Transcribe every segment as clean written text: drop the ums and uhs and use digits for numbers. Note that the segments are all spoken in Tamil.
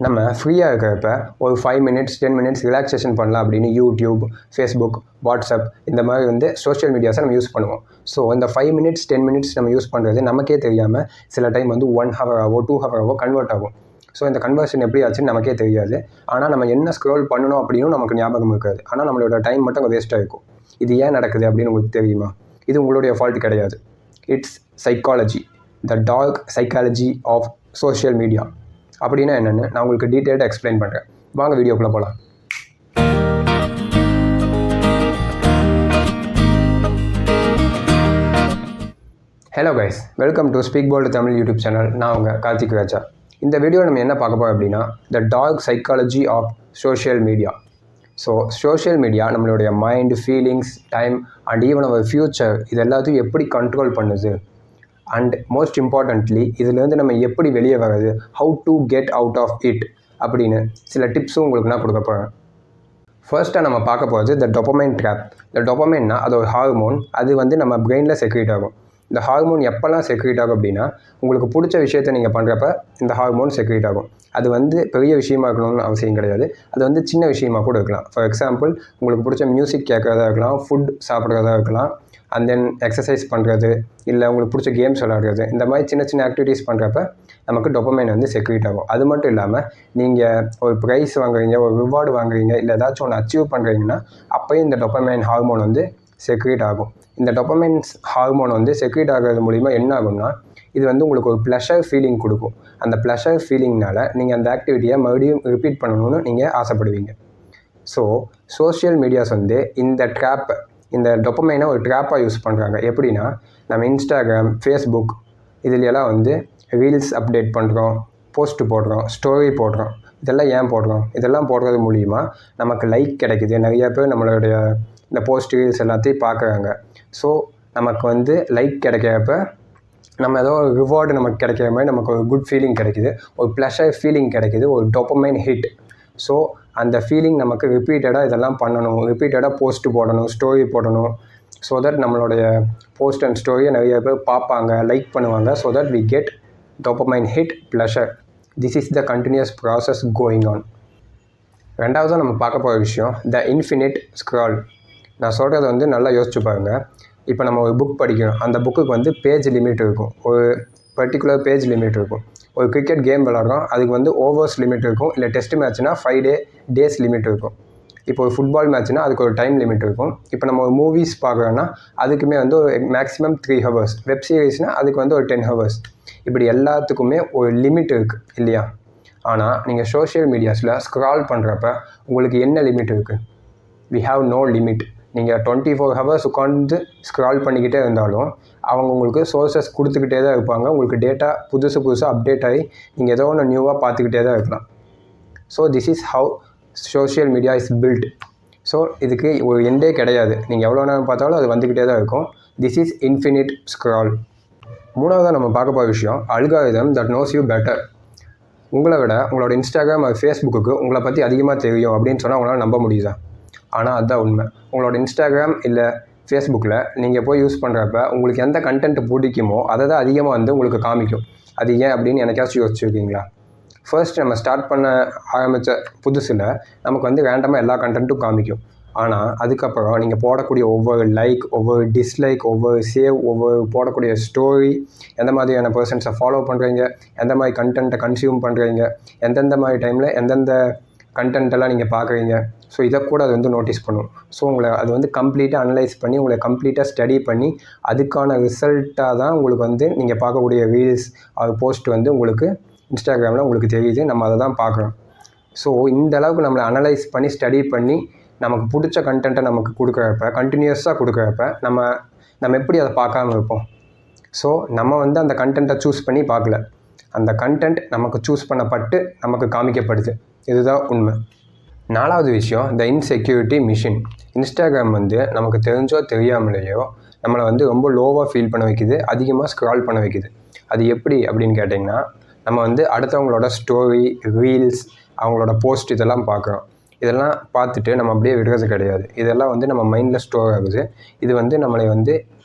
நம்ம ஃப்ரீயாக இருக்கிறப்ப ஒரு 5 மினிட்ஸ் 10 மினிட்ஸ் ரிலாக்ஸேஷன் பண்ணலாம் அப்படின்னு யூடியூப், ஃபேஸ்புக், வாட்ஸ்அப் இந்த மாதிரி வந்து சோஷியல் மீடியாஸை நம்ம யூஸ் பண்ணுவோம். ஸோ இந்த 5 மினிட்ஸ் 10 மினிட்ஸ் நம்ம யூஸ் பண்ணுறது நமக்கே தெரியாமல் சில டைம் வந்து 1 ஹவராகவோ 2 ஹவராகவோ கன்வெர்ட் ஆகும். ஸோ இந்த கன்வர்ஷன் எப்படி ஆச்சுன்னு நமக்கே தெரியாது. ஆனால் நம்ம என்ன ஸ்க்ரோல் பண்ணணும் அப்படின்னு நமக்கு ஞாபகம் இருக்காது. ஆனால் நம்மளோட டைம் மட்டும் அங்கே வேஸ்ட்டாக இருக்கும். இது ஏன் நடக்குது அப்படின்னு உங்களுக்கு தெரியுமா? இது உங்களுடைய ஃபால்ட் கிடையாது. It's psychology, the dark psychology of social media. அப்படின்னா என்னென்னு நான் உங்களுக்கு டீட்டெயில்டாக எக்ஸ்பிளைன் பண்ணுறேன். வாங்க வீடியோக்குள்ளே போகலாம். Hello guys, welcome to speak bold Tamil YouTube channel. நான் உங்கள் கார்த்திக் ராஜா. இந்த வீடியோ நம்ம என்ன பார்க்க போகிறோம் அப்படின்னா the dark psychology of social media. So social media நம்மளுடைய mind, feelings, time and even our future இது எல்லாத்தையும் எப்படி கண்ட்ரோல் பண்ணுது அண்ட் மோஸ்ட் இம்பார்ட்டண்ட்லி இதுலேருந்து நம்ம எப்படி வெளியே வர்றது, how to get out of it அப்படின்னு சில டிப்ஸும் உங்களுக்கு நான் கொடுக்க போகிறேன். ஃபர்ஸ்ட்டாக நம்ம பார்க்க போகிறது த டோபமைன் ட்ராப். இந்த டோபமைன்னா அது ஒரு ஹார்மோன். அது வந்து நம்ம பிரெயினில் செக்ரீட் ஆகும். இந்த ஹார்மோன் எப்போல்லாம் செக்ரீட் ஆகும் அப்படின்னா உங்களுக்கு பிடிச்ச விஷயத்தை நீங்கள் பண்ணுறப்ப இந்த ஹார்மோன் செக்ரீட் ஆகும். அது வந்து பெரிய விஷயமா இருக்கணும்னு அவசியம் கிடையாது. அது வந்து சின்ன விஷயமா கூட இருக்கலாம். ஃபார் எக்ஸாம்பிள், உங்களுக்கு பிடிச்ச மியூசிக் கேட்குறதா இருக்கலாம், ஃபுட் சாப்பிட்றதா இருக்கலாம், அண்ட் தென் எக்ஸசைஸ் பண்ணுறது, இல்லை உங்களுக்கு பிடிச்ச கேம்ஸ் விளையாடுறது, இந்த மாதிரி சின்ன சின்ன ஆக்டிவிட்டீஸ் பண்ணுறப்ப நமக்கு டோபமைன் வந்து செக்ரீட் ஆகும். அது மட்டும் இல்லாமல் நீங்கள் ஒரு ப்ரைஸ் வாங்குறீங்க, ஒரு ரிவார்டு வாங்குறீங்க, இல்லை ஏதாச்சும் ஒன்று அச்சீவ் பண்ணுறீங்கன்னா அப்போயும் இந்த டோபமைன் ஹார்மோன் வந்து செக்ரீட் ஆகும். இந்த டோபமைன்ஸ் ஹார்மோன் வந்து செக்ரீட் ஆகிறது மூலிமா என்ன ஆகும்னா இது வந்து உங்களுக்கு ஒரு ப்ளஷர் ஃபீலிங் கொடுக்கும். அந்த ப்ளஷர் ஃபீலிங்னால் நீங்கள் அந்த ஆக்டிவிட்டியை மறுபடியும் ரிப்பீட் பண்ணணும்னு நீங்கள் ஆசைப்படுவீங்க. ஸோ சோஷியல் மீடியாஸ் வந்து இந்த ட்ராப்பை, இந்த டோபமைனை ஒரு ட்ராப்பாக யூஸ் பண்ணுறாங்க. எப்படின்னா நம்ம இன்ஸ்டாகிராம், ஃபேஸ்புக் இதுலையெல்லாம் வந்து ரீல்ஸ் அப்டேட் பண்ணுறோம், போஸ்ட்டு போடுறோம், ஸ்டோரி போடுறோம். இதெல்லாம் ஏன் போடுறோம்? இதெல்லாம் போடுறது மூலிமா நமக்கு லைக் கிடைக்குது. நிறைய பேர் நம்மளுடைய இந்த போஸ்ட் ரீல்ஸ் எல்லாத்தையும் பார்க்குறாங்க. ஸோ நமக்கு வந்து லைக் கிடைக்கிறப்ப நம்ம ஏதோ ஒரு ரிவார்டு நமக்கு கிடைக்கிற மாதிரி நமக்கு ஒரு குட் ஃபீலிங் கிடைக்குது, ஒரு ப்ளஷர் ஃபீலிங் கிடைக்குது, ஒரு டோபமைன் ஹிட். ஸோ அந்த ஃபீலிங் நமக்கு ரிப்பீட்டடாக இதெல்லாம் பண்ணணும், ரிப்பீட்டடாக போஸ்ட்டு போடணும், ஸ்டோரி போடணும். ஸோ தட் நம்மளுடைய போஸ்ட் அண்ட் ஸ்டோரியை நிறைய பேர் பார்ப்பாங்க, லைக் பண்ணுவாங்க. So that we get dopamine hit, pleasure. This is the continuous process going on. ரெண்டாவதாக நம்ம பார்க்க போகிற விஷயம் த இன்ஃபினிட் ஸ்க்ரால். நான் சொல்கிறது வந்து நல்லா யோசிச்சு பாருங்கள். இப்போ நம்ம ஒரு புக் படிக்கிறோம், அந்த புக்குக்கு வந்து பேஜ் லிமிட் இருக்கும், ஒரு பர்டிகுலர் பேஜ் லிமிட் இருக்கும். ஒரு கிரிக்கெட் கேம் விளாட்றோம், அதுக்கு வந்து ஓவர்ஸ் லிமிட் இருக்கும், இல்லை டெஸ்ட் மேட்ச்னால் 5 டேஸ் லிமிட் இருக்கும். இப்போ ஒரு ஃபுட்பால் மேட்ச்னால் அதுக்கு ஒரு டைம் லிமிட் இருக்கும். இப்போ நம்ம ஒரு மூவிஸ் பார்க்குறோன்னா அதுக்குமே வந்து ஒரு மேக்ஸிமம் 3 ஹவர்ஸ், வெப் சீரிஸ்னால் அதுக்கு வந்து ஒரு 10 ஹவர்ஸ். இப்படி எல்லாத்துக்குமே ஒரு லிமிட் இருக்குது இல்லையா? ஆனால் நீங்கள் சோஷியல் மீடியாஸில் ஸ்க்ரால் பண்ணுறப்ப உங்களுக்கு என்ன லிமிட் இருக்குது? We have no limit. நீங்கள் 24 ஹவர்ஸ் உட்காந்து ஸ்க்ரால் பண்ணிக்கிட்டே இருந்தாலும் அவங்க உங்களுக்கு சோர்ஸஸ் கொடுத்துக்கிட்டே தான் இருப்பாங்க. உங்களுக்கு டேட்டா புதுசாக அப்டேட் ஆகி நீங்கள் ஏதோ ஒன்று நியூவாக பார்த்துக்கிட்டே தான் இருக்கலாம். So this is how social media is built. So இதுக்கு ஒரு எண்டே கிடையாது. நீங்கள் எவ்வளோ நேரம் பார்த்தாலும் அது வந்துக்கிட்டே தான் இருக்கும். This is infinite scroll. மூணாவதாக நம்ம பார்க்க போகிற விஷயம் algorithm that nose you better. உங்களை விட உங்களோட இன்ஸ்டாகிராம் அது ஃபேஸ்புக்கு உங்களை பற்றி அதிகமாக தெரியும் அப்படின்னு சொன்னால் உங்களால் நம்ப முடியுதா? ஆனால் அதுதான் உண்மை. உங்களோட இன்ஸ்டாகிராம் இல்லை ஃபேஸ்புக்கில் நீங்கள் போய் யூஸ் பண்ணுறப்ப உங்களுக்கு எந்த கண்டென்ட் பிடிக்குமோ அதை தான் அதிகமாக வந்து உங்களுக்கு காமிக்கும். அது ஏன் அப்படின்னு எனக்காச்சும் யோசிச்சுருக்கீங்களா? ஃபர்ஸ்ட் நம்ம ஸ்டார்ட் பண்ண ஆரம்பித்த புதுசில் நமக்கு வந்து ரேண்டமாக எல்லா கண்டென்ட்டும் காமிக்கும். ஆனால் அதுக்கப்புறம் நீங்கள் போடக்கூடிய ஒவ்வொரு லைக், ஒவ்வொரு டிஸ்லைக், ஒவ்வொரு சேவ், ஒவ்வொரு போடக்கூடிய ஸ்டோரி, எந்த மாதிரியான பர்சன்ஸை ஃபாலோ பண்ணுறீங்க, எந்த மாதிரி கண்டென்ட்டை கன்சியூம் பண்ணுறீங்க, எந்தெந்த மாதிரி டைமில் எந்தெந்த கண்டென்ட்டெல்லாம் நீங்கள் பார்க்குறீங்க, ஸோ இதை கூட அது வந்து நோட்டீஸ் பண்ணும். ஸோ உங்களை அது வந்து கம்ப்ளீட்டாக அனலைஸ் பண்ணி உங்களை கம்ப்ளீட்டாக ஸ்டடி பண்ணி அதுக்கான ரிசல்ட்டாக தான் உங்களுக்கு வந்து நீங்கள் பார்க்கக்கூடிய ரீல்ஸ் அது போஸ்ட் வந்து உங்களுக்கு இன்ஸ்டாகிராமில் உங்களுக்கு தெரியுது. நம்ம அதை தான் பார்க்குறோம். ஸோ இந்த அளவுக்கு நம்மளை அனலைஸ் பண்ணி ஸ்டடி பண்ணி நமக்கு பிடிச்ச கண்டென்ட்டை நமக்கு கொடுக்குறப்ப, கண்டினியூஸாக கொடுக்குறப்ப நம்ம எப்படி அதை பார்க்காம இருப்போம்? ஸோ நம்ம வந்து அந்த கண்டென்ட்டை சூஸ் பண்ணி பார்க்கல, அந்த கண்டென்ட் நமக்கு சூஸ் பண்ணப்பட்டு நமக்கு காமிக்கப்படுது. இதுதான் உண்மை. நாலாவது விஷயம் த இன்செக்யூரிட்டி மிஷின். இன்ஸ்டாகிராம் வந்து நமக்கு தெரிஞ்சோ தெரியாமலேயோ நம்மளை வந்து ரொம்ப லோவாக ஃபீல் பண்ண வைக்குது, அதிகமாக ஸ்க்ரால் பண்ண வைக்குது. அது எப்படி அப்படின்னு கேட்டிங்கன்னா நம்ம வந்து அடுத்தவங்களோட ஸ்டோரி, ரீல்ஸ், அவங்களோட போஸ்ட் இதெல்லாம் பார்க்குறோம். இதெல்லாம் பார்த்துட்டு நம்ம அப்படியே விடுறது கிடையாது. இதெல்லாம் வந்து நம்ம மைண்டில் ஸ்டோர் ஆகுது. இது வந்து நம்மளை வந்து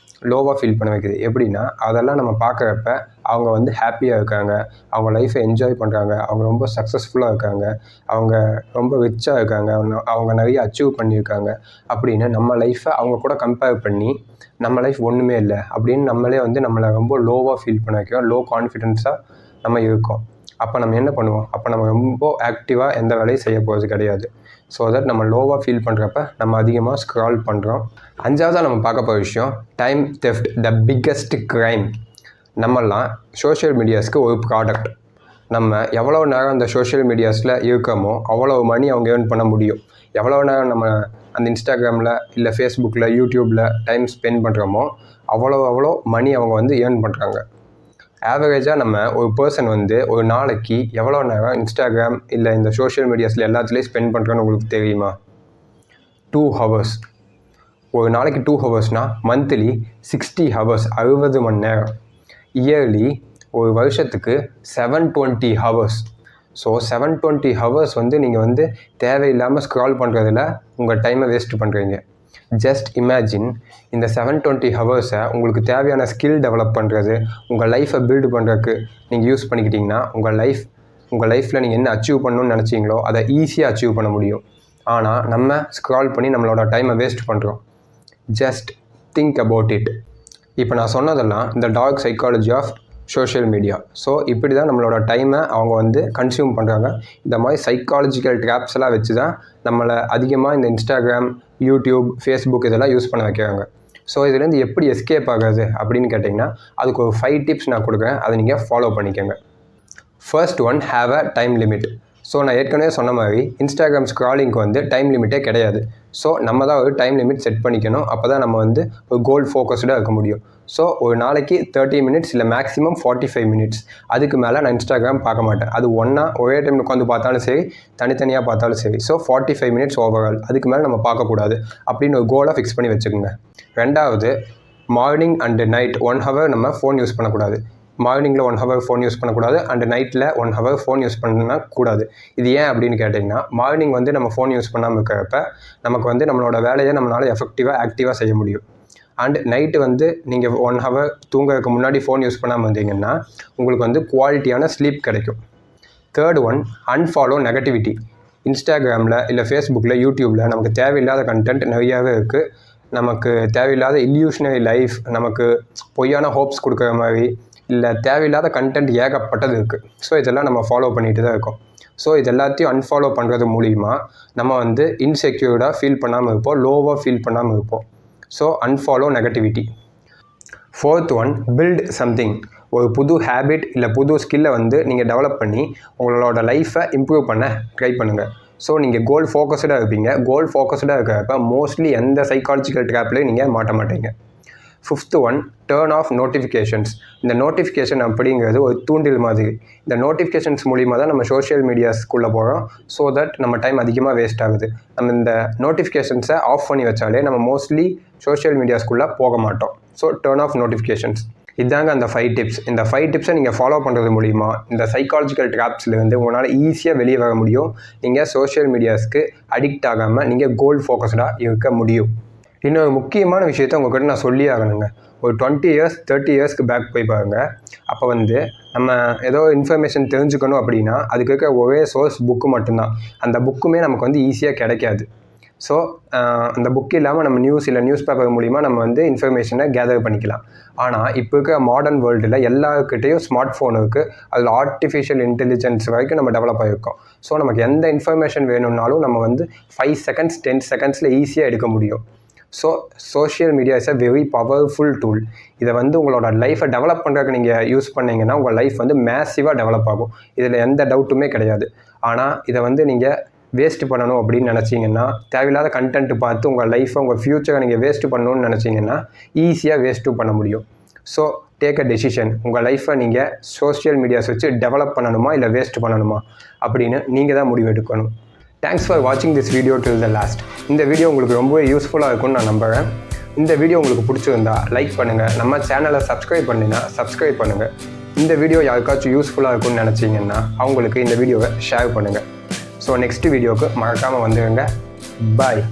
லோவாக ஃபீல் பண்ண வைக்குது. எப்படின்னா அதெல்லாம் நம்ம பார்க்குறப்ப அவங்க வந்து ஹாப்பியாக இருக்காங்க, அவங்க லைஃப்பை என்ஜாய் பண்ணுறாங்க, அவங்க ரொம்ப சக்ஸஸ்ஃபுல்லாக இருக்காங்க, அவங்க ரொம்ப ரிச்சாக இருக்காங்க, அவங்க நிறைய அச்சீவ் பண்ணியிருக்காங்க அப்படின்னு நம்ம லைஃப்பை அவங்க கூட கம்பேர் பண்ணி நம்ம லைஃப் ஒன்றுமே இல்லை அப்படின்னு நம்மளே வந்து நம்மளை ரொம்ப லோவாக ஃபீல் பண்ண வைக்கிறோம், லோ கான்ஃபிடென்ஸாக நம்ம இருக்கோம். அப்போ நம்ம என்ன பண்ணுவோம்? அப்போ நம்ம ரொம்ப ஆக்டிவாக எந்த வேலையும் செய்ய போகிறது கிடையாது. ஸோ தட் நம்ம லோவாக ஃபீல் பண்ணுறப்ப நம்ம அதிகமாக ஸ்க்ரால் பண்ணுறோம். 5வதாக நம்ம பார்க்க போகிற விஷயம் time theft, the biggest crime. நம்மெல்லாம் சோஷியல் மீடியாஸ்க்கு ஒரு ப்ராடக்ட். நம்ம எவ்வளோ நேரம் அந்த சோஷியல் மீடியாஸில் இருக்கோமோ அவ்வளோ மணி அவங்க ஏர்ன் பண்ண முடியும். எவ்வளோ நேரம் நம்ம அந்த இன்ஸ்டாகிராமில் இல்லை ஃபேஸ்புக்கில் யூடியூப்பில் டைம் ஸ்பெண்ட் பண்ணுறோமோ அவ்வளோ மணி அவங்க வந்து ஏர்ன் பண்ணுறாங்க. ஆவரேஜாக நம்ம ஒரு பர்சன் வந்து ஒரு நாளைக்கு எவ்வளோ நேரம் இன்ஸ்டாகிராம் இல்லை இந்த சோஷியல் மீடியாஸில் எல்லாத்துலேயும் ஸ்பெண்ட் பண்ணுறோன்னு உங்களுக்கு தெரியுமா? 2 hours. ஒரு நாளைக்கு 2 hours மந்த்லி 60 hours, 60 மணி நேரம். இயர்லி ஒரு வருஷத்துக்கு 720 hours. ஸோ 720 hours வந்து நீங்கள் வந்து தேவையில்லாமல் ஸ்க்ரால் பண்ணுறதுல உங்கள் டைமை வேஸ்ட் பண்ணுறீங்க. ஜஸ்ட் இமேஜின், இந்த 720 hours உங்களுக்கு தேவையான ஸ்கில் டெவலப் பண்ணுறது, உங்கள் லைஃப்பை பில்டு பண்ணுறதுக்கு நீங்கள் யூஸ் பண்ணிக்கிட்டிங்கன்னா உங்கள் லைஃப்பில் நீங்கள் என்ன அச்சீவ் பண்ணணும்னு நினச்சிங்களோ அதை ஈஸியாக அச்சீவ் பண்ண முடியும். ஆனால் நம்ம ஸ்க்ரால் பண்ணி நம்மளோட டைமை வேஸ்ட் பண்ணுறோம். Just think about it. இப்போ நான் சொன்னதெல்லாம் இந்த dark psychology of social media. So இப்படி தான் நம்மளோட டைமை அவங்க வந்து கன்சியூம் பண்ணுறாங்க. இந்த மாதிரி சைக்காலஜிக்கல் ட்ராப்ஸ் எல்லாம் வச்சு தான் நம்மளை அதிகமாக இந்த இன்ஸ்டாகிராம், யூடியூப், ஃபேஸ்புக் இதெல்லாம் யூஸ் பண்ண வைக்கிறாங்க. ஸோ இதுலேருந்து எப்படி எஸ்கேப் ஆகாது அப்படின்னு கேட்டிங்கன்னா அதுக்கு ஒரு 5 tips நான் கொடுக்குறேன், அதை நீங்கள் ஃபாலோ பண்ணிக்கோங்க. First one, have a time limit. So நான் ஏற்கனவே சொன்ன மாதிரி இன்ஸ்டாகிராம் ஸ்க்ராலிங்க்கு வந்து டைம் லிமிட்டே கிடையாது. ஸோ நம்ம தான் ஒரு டைம் லிமிட் செட் பண்ணிக்கணும். அப்போ தான் நம்ம வந்து ஒரு கோல் ஃபோக்கஸ்டாக இருக்க முடியும். ஸோ ஒரு நாளைக்கு 30 minutes இல்லை மேக்ஸிமம் 45 minutes, அதுக்கு மேலே நான் இன்ஸ்டாகிராம் பார்க்க மாட்டேன். அது ஒரே டைம் உட்காந்து பார்த்தாலும் சரி, தனித்தனியாக பார்த்தாலும் சரி. ஸோ 45 minutes ஓவரால், அதுக்கு மேலே நம்ம பார்க்கக்கூடாது அப்படின்னு ஒரு கோலை ஃபிக்ஸ் பண்ணி வச்சுக்கோங்க. ரெண்டாவது, மார்னிங் அண்டு நைட் 1 hour நம்ம ஃபோன் யூஸ் பண்ணக்கூடாது. மார்னிங்கில் 1 hour ஃபோன் யூஸ் பண்ணக்கூடாது, அண்டு நைட்டில் 1 hour ஃபோன் யூஸ் பண்ணக்கூடாது. இது ஏன் அப்படின்னு கேட்டிங்கன்னா, மார்னிங் வந்து நம்ம ஃபோன் யூஸ் பண்ணாமல் இருக்கிறப்ப நமக்கு வந்து நம்மளோட வேலையை நம்மளால் எஃபெக்டிவாக ஆக்டிவாக செய்ய முடியும். அண்ட் நைட்டு வந்து நீங்கள் 1 hour தூங்குறதுக்கு முன்னாடி ஃபோன் யூஸ் பண்ணாமல் இருந்தீங்கன்னா உங்களுக்கு வந்து குவாலிட்டியான ஸ்லீப் கிடைக்கும். Third one, unfollow negativity. இன்ஸ்டாகிராமில் இல்லை ஃபேஸ்புக்கில், யூடியூப்பில் நமக்கு தேவையில்லாத கண்டென்ட் நிறையாவே இருக்குது. நமக்கு தேவையில்லாத இல்யூஷனரி லைஃப், நமக்கு பொய்யான ஹோப்ஸ் கொடுக்குற மாதிரி இல்லை தேவையில்லாத கண்டென்ட் ஏகப்பட்டது இருக்குது. ஸோ இதெல்லாம் நம்ம ஃபாலோ பண்ணிட்டு தான் இருக்கோம். ஸோ இது எல்லாத்தையும் அன்ஃபாலோ பண்ணுறது மூலிமா நம்ம வந்து இன்செக்யூர்டாக ஃபீல் பண்ணாமல் இருப்போம், லோவாக ஃபீல் பண்ணாமல் இருப்போம். So unfollow negativity. Fourth one, build something. ஒரு புது ஹேபிட் இல்லை புது ஸ்கில்லை வந்து நீங்கள் டெவலப் பண்ணி உங்களோட லைஃப்பை இம்ப்ரூவ் பண்ண ட்ரை பண்ணுங்கள். ஸோ நீங்கள் கோல் ஃபோக்கஸ்டாக இருப்பீங்க. கோல் ஃபோக்கஸ்டாக இருக்கிறப்ப மோஸ்ட்லி எந்த சைக்காலஜிக்கல் ட்ராப்லையும் நீங்கள் மாட்ட மாட்டீங்க. Fifth one, turn off notifications. இந்த நோட்டிஃபிகேஷன் அப்படிங்கிறது ஒரு தூண்டில் மாதிரி. இந்த நோட்டிஃபிகேஷன்ஸ் மூலிமா தான் நம்ம சோஷியல் மீடியாஸ்க்குள்ளே போகிறோம். ஸோ தட் நம்ம டைம் அதிகமாக வேஸ்ட் ஆகுது. நம்ம இந்த நோட்டிஃபிகேஷன்ஸை ஆஃப் பண்ணி வச்சாலே நம்ம மோஸ்ட்லி சோஷியல் மீடியாஸ்க்குள்ளே போக மாட்டோம். So turn off notifications. இதாங்க அந்த 5 tips. இந்த 5 tipஸை நீங்கள் ஃபாலோ பண்ணுறது மூலிமா இந்த சைக்காலஜிக்கல் ட்ராப்ஸ்லேருந்து உங்களால் ஈஸியாக வெளியே வர முடியும். நீங்கள் சோஷியல் மீடியாஸ்க்கு அடிக்ட் ஆகாமல் நீங்கள் கோல் ஃபோக்கஸ்டாக இருக்க முடியும். இன்னொரு முக்கியமான விஷயத்தை உங்கள்கிட்ட நான் சொல்லி ஆகணுங்க. ஒரு 20 years 30 yearsக்கு பேக் போய் பாருங்கள். அப்போ வந்து நம்ம ஏதோ இன்ஃபர்மேஷன் தெரிஞ்சுக்கணும் அப்படின்னா அதுக்கு இருக்க ஒரே சோர்ஸ் புக்கு மட்டும்தான். அந்த புக்குமே நமக்கு வந்து ஈஸியாக கிடைக்காது. ஸோ அந்த புக் இல்லாமல் நம்ம நியூஸ் இல்லை நியூஸ் பேப்பர் மூலிமா நம்ம வந்து இன்ஃபர்மேஷனை கேதர் பண்ணிக்கலாம். ஆனால் இப்போ இருக்க மாடர்ன் வேர்ல்டில் எல்லாருக்கிட்டையும் ஸ்மார்ட் ஃபோன் இருக்குது. அதில் ஆர்டிஃபிஷியல் இன்டெலிஜென்ஸ் வரைக்கும் நம்ம டெவலப் ஆகிருக்கோம். ஸோ நமக்கு எந்த இன்ஃபர்மேஷன் வேணும்னாலும் நம்ம வந்து 5 seconds 10 seconds ஈஸியாக எடுக்க முடியும். So social media is a very powerful tool. இதை வந்து உங்களோட லைஃப்பை டெவலப் பண்ணுறதுக்கு நீங்கள் யூஸ் பண்ணிங்கன்னா உங்கள் லைஃப் வந்து மேசிவாக டெவலப் ஆகும். இதில் எந்த டவுட்டுமே கிடையாது. ஆனால் இதை வந்து நீங்கள் வேஸ்ட் பண்ணணும் அப்படின்னு நினச்சிங்கன்னா, தேவையில்லாத கண்டென்ட் பார்த்து உங்கள் லைஃப்பை, உங்கள் ஃப்யூச்சரை நீங்கள் வேஸ்ட் பண்ணணும்னு நினச்சிங்கன்னா ஈஸியாக வேஸ்ட்டும் பண்ண முடியும். So take a decision. உங்கள் லைஃப்பை நீங்கள் சோஷியல் மீடியாஸ் வச்சு டெவலப் பண்ணணுமா இல்லை வேஸ்ட் பண்ணணுமா அப்படின்னு நீங்கள் தான் முடிவு எடுக்கணும். தேங்க்ஸ் ஃபார் வாட்சிங் this video till the last. இந்த வீடியோ உங்களுக்கு ரொம்பவே யூஸ்ஃபுல்லாக இருக்கும்னு நான் நம்புகிறேன். இந்த வீடியோ உங்களுக்கு பிடிச்சிருந்தா லைக் பண்ணுங்கள். நம்ம சேனலை சப்ஸ்கிரைப் பண்ணினா சப்ஸ்கிரைப் பண்ணுங்கள். இந்த வீடியோ யாருக்காச்சும் யூஸ்ஃபுல்லாக இருக்கும்னு நினச்சிங்கன்னா அவங்களுக்கு இந்த வீடியோவை ஷேர் பண்ணுங்கள். ஸோ நெக்ஸ்ட் வீடியோவுக்கு மறக்காமல் வந்துடுங்க. பாய்.